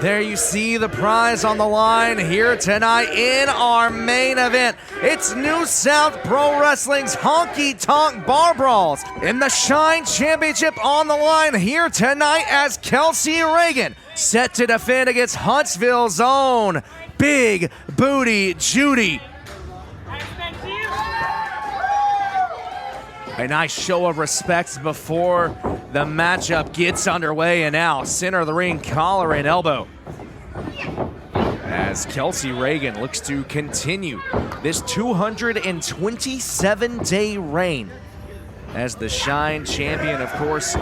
There you see the prize on the line here tonight in our main event. It's New South Pro Wrestling's Honky Tonk Bar Brawls in the Shine Championship on the line here tonight as Kelsey Raegan set to defend against Huntsville's own Big Booty Judy. A nice show of respect before the matchup gets underway, and now center of the ring, collar and elbow. As Kelsey Raegan looks to continue this 227-day reign as the Shine champion. Of course,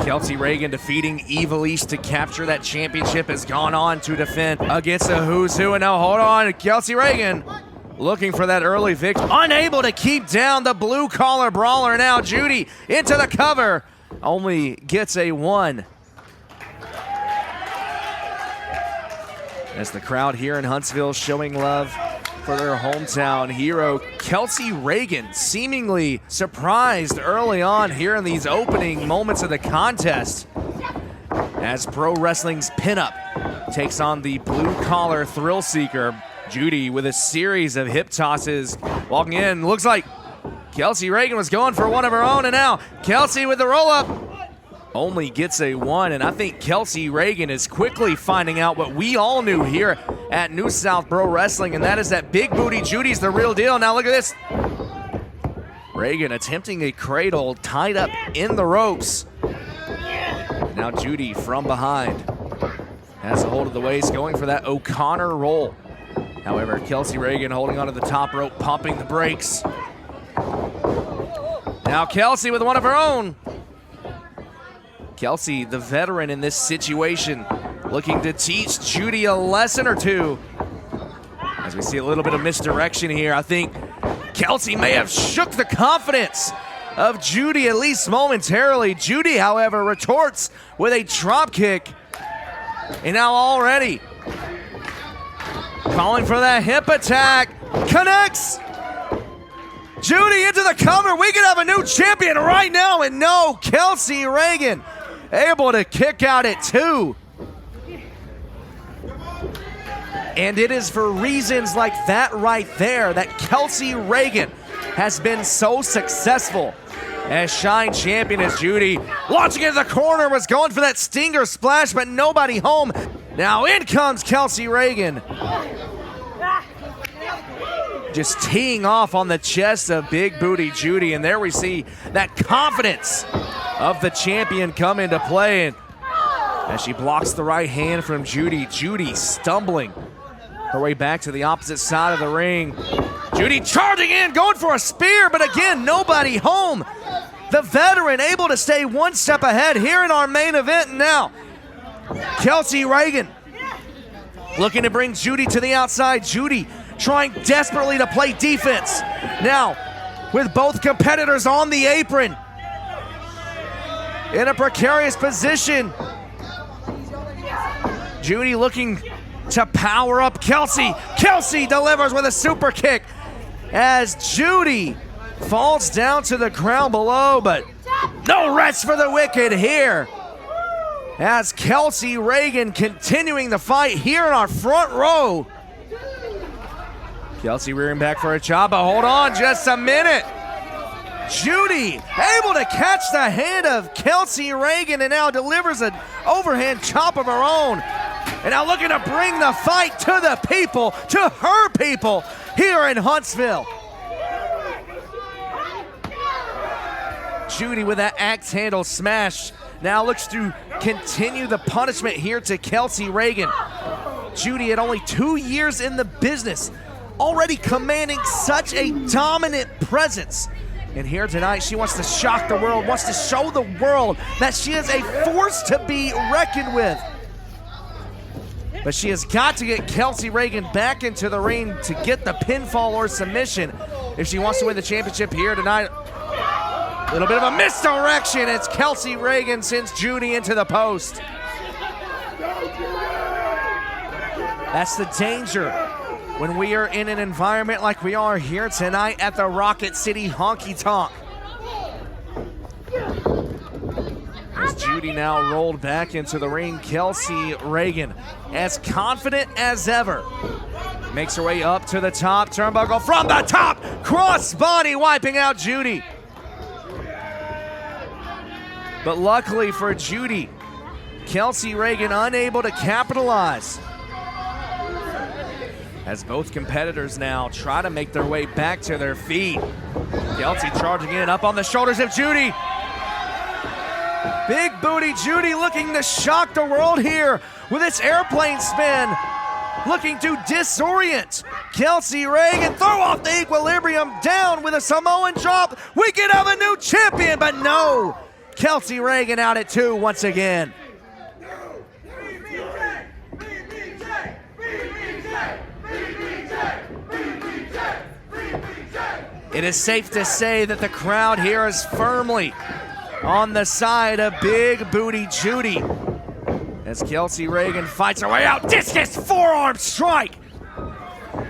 Kelsey Raegan defeating Evil East to capture that championship, has gone on to defend against a who's who. And now hold on, Kelsey Raegan looking for that early victory. Unable to keep down the blue collar brawler. Now Judy into the cover, only gets a 1. As the crowd here in Huntsville showing love for their hometown hero, Kelsey Raegan, seemingly surprised early on here in these opening moments of the contest as pro wrestling's pinup takes on the blue collar thrill seeker. Judy with a series of hip tosses walking in. Looks like Kelsey Raegan was going for one of her own, and now Kelsey with the roll up only gets a 1, and I think Kelsey Raegan is quickly finding out what we all knew here at New South Pro Wrestling, and that is that Big Booty Judy's the real deal. Now look at this. Raegan attempting a cradle tied up in the ropes. And now Judy from behind has a hold of the waist, going for that O'Connor roll. However, Kelsey Raegan holding onto the top rope, pumping the brakes. Now Kelsey with one of her own. Kelsey, the veteran in this situation, looking to teach Judy a lesson or two. As we see a little bit of misdirection here, I think Kelsey may have shook the confidence of Judy, at least momentarily. Judy, however, retorts with a drop kick. And now already calling for that hip attack. Connects. Judy into the cover. We could have a new champion right now, and no, Kelsey Raegan able to kick out at 2. And it is for reasons like that right there that Kelsey Raegan has been so successful as Shine champion. As Judy launching into the corner, was going for that stinger splash, but nobody home. Now in comes Kelsey Raegan, just teeing off on the chest of Big Booty Judy, and there we see that confidence of the champion come into play. And as she blocks the right hand from Judy, Judy stumbling her way back to the opposite side of the ring. Judy charging in, going for a spear, but again, nobody home. The veteran able to stay one step ahead here in our main event. And now, Kelsey Raegan looking to bring Judy to the outside. Judy trying desperately to play defense. Now, with both competitors on the apron, in a precarious position. Judy looking to power up Kelsey. Kelsey delivers with a super kick as Judy falls down to the ground below, but no rest for the wicked here as Kelsey Raegan continuing the fight here in our front row. Kelsey rearing back for a chop, but hold on just a minute. Judy able to catch the hand of Kelsey Raegan and now delivers an overhand chop of her own. And now looking to bring the fight to the people, to her people here in Huntsville. Judy with that axe handle smash now looks to continue the punishment here to Kelsey Raegan. Judy at only 2 years in the business, already commanding such a dominant presence. And here tonight, she wants to shock the world, wants to show the world that she is a force to be reckoned with. But she has got to get Kelsey Raegan back into the ring to get the pinfall or submission if she wants to win the championship here tonight. A little bit of a misdirection as Kelsey Raegan sends Judy into the post. That's the danger when we are in an environment like we are here tonight at the Rocket City Honky Tonk. As Judy Judy now rolled back into the ring. Kelsey Raegan, as confident as ever, makes her way up to the top turnbuckle from the top. Crossbody wiping out Judy. But luckily for Judy, Kelsey Raegan unable to capitalize, as both competitors now try to make their way back to their feet. Kelsey charging in, up on the shoulders of Judy. Big booty Judy looking to shock the world here with its airplane spin, looking to disorient Kelsey Raegan, throw off the equilibrium, down with a Samoan drop. We could have a new champion, but no. Kelsey Raegan out at 2 once again. It is safe to say that the crowd here is firmly on the side of Big Booty Judy, as Kelsey Raegan fights her way out. Discus forearm strike.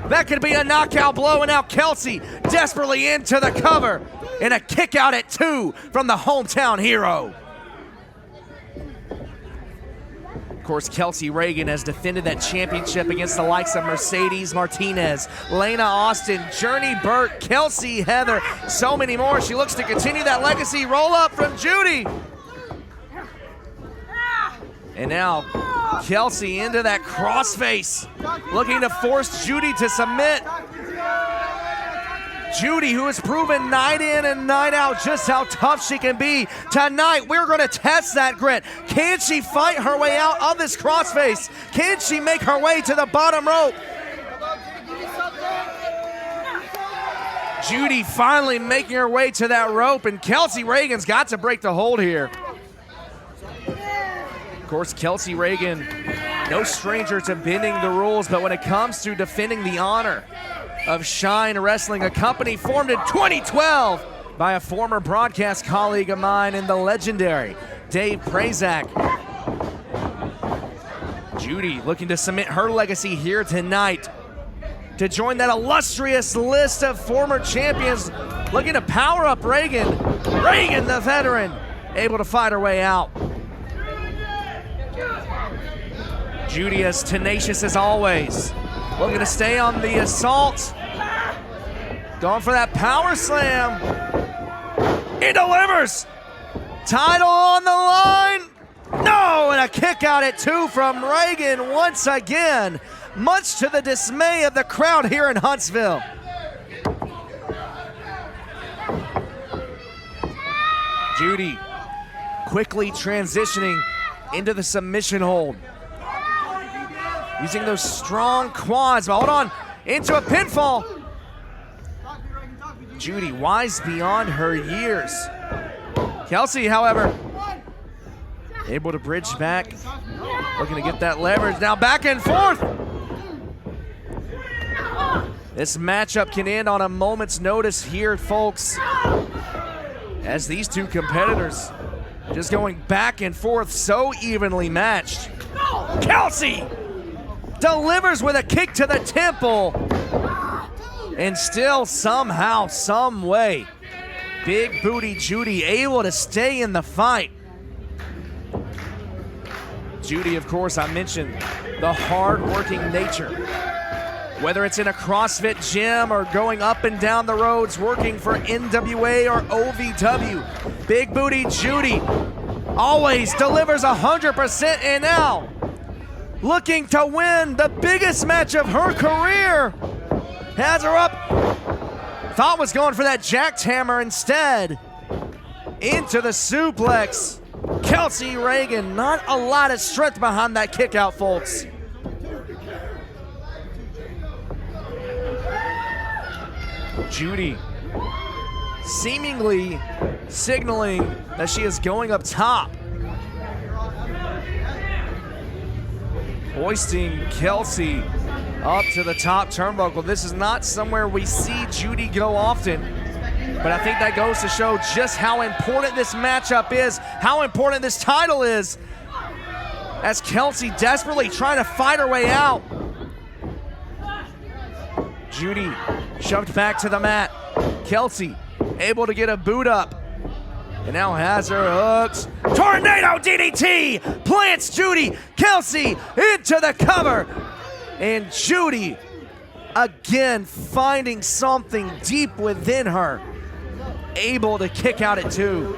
That could be a knockout blow, and now Kelsey desperately into the cover, and a kick out at 2 from the hometown hero. Of course, Kelsey Raegan has defended that championship against the likes of Mercedes Martinez, Lena Austin, Journey Burt, Kelsey Heather, so many more. She looks to continue that legacy. Roll up from Judy. And now Kelsey into that crossface, looking to force Judy to submit. Judy, who has proven night in and night out just how tough she can be. Tonight, we're going to test that grit. Can she fight her way out of this crossface? Can she make her way to the bottom rope? Judy finally making her way to that rope, and Kelsey Raegan's got to break the hold here. Of course, Kelsey Raegan, no stranger to bending the rules, but when it comes to defending the honor of Shine Wrestling, a company formed in 2012 by a former broadcast colleague of mine in the legendary Dave Prazak. Judy looking to cement her legacy here tonight to join that illustrious list of former champions, looking to power up Raegan. Raegan, the veteran, able to fight her way out. Judy as tenacious as always, looking to stay on the assault. Going for that power slam. He delivers. Title on the line. No, and a kick out at 2 from Raegan once again, much to the dismay of the crowd here in Huntsville. Judy quickly transitioning into the submission hold, using those strong quads. But hold on, into a pinfall. Judy, wise beyond her years. Kelsey, however, able to bridge back, looking to get that leverage. Now back and forth. This matchup can end on a moment's notice here, folks, as these two competitors just going back and forth, so evenly matched. Kelsey delivers with a kick to the temple, and still somehow, some way, Big Booty Judy able to stay in the fight. Judy, of course, I mentioned the hard-working nature. Whether it's in a CrossFit gym or going up and down the roads working for NWA or OVW, Big Booty Judy always delivers 100%, and now looking to win the biggest match of her career. Has her up. Thought was going for that jackhammer instead. Into the suplex. Kelsey Raegan, not a lot of strength behind that kick out, folks. Judy seemingly signaling that she is going up top, hoisting Kelsey up to the top turnbuckle. This is not somewhere we see Judy go often, but I think that goes to show just how important this matchup is, how important this title is, as Kelsey desperately trying to fight her way out. Judy shoved back to the mat. Kelsey able to get a boot up. And now has her hooks. Tornado DDT! Plants Judy. Kelsey into the cover. And Judy again finding something deep within her. Able to kick out at 2.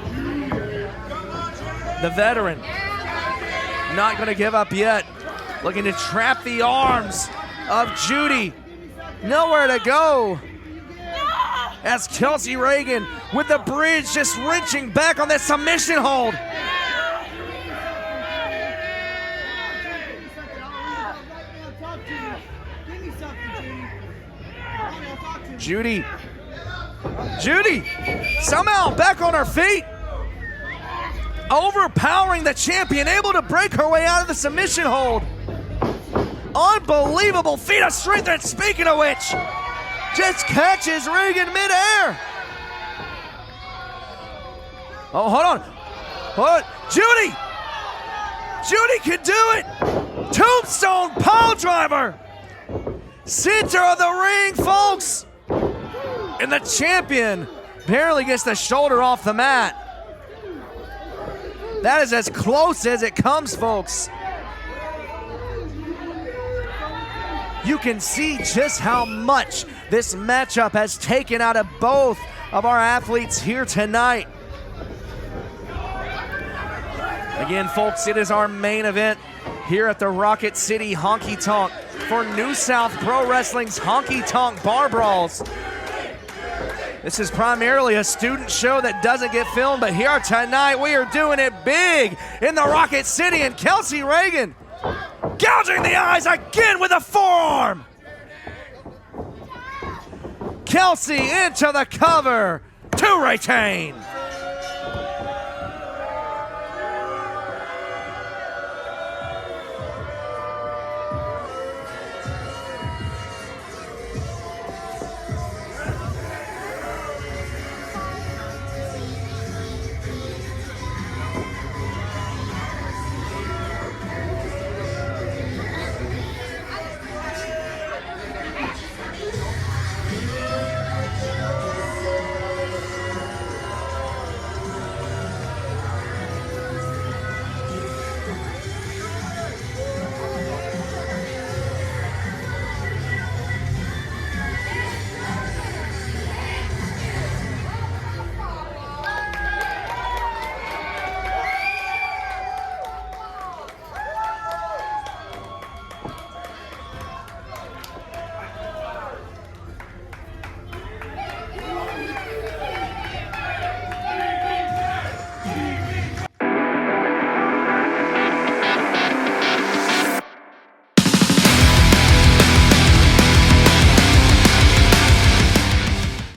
The veteran not going to give up yet. Looking to trap the arms of Judy. Nowhere to go. As Kelsey Raegan with the bridge just wrenching back on that submission hold. Judy somehow back on her feet. Overpowering the champion, able to break her way out of the submission hold. Unbelievable feat of strength, and speaking of which, just catches Raegan midair. Oh, hold on. Judy can do it. Tombstone pile driver. Center of the ring, folks. And the champion barely gets the shoulder off the mat. That is as close as it comes, folks. You can see just how much this matchup has taken out of both of our athletes here tonight. Again, folks, it is our main event here at the Rocket City Honky Tonk for New South Pro Wrestling's Honky Tonk Bar Brawls. This is primarily a student show that doesn't get filmed, but here tonight we are doing it big in the Rocket City, and Kelsey Raegan gouging the eyes again with a forearm. Kelsey into the cover to retain.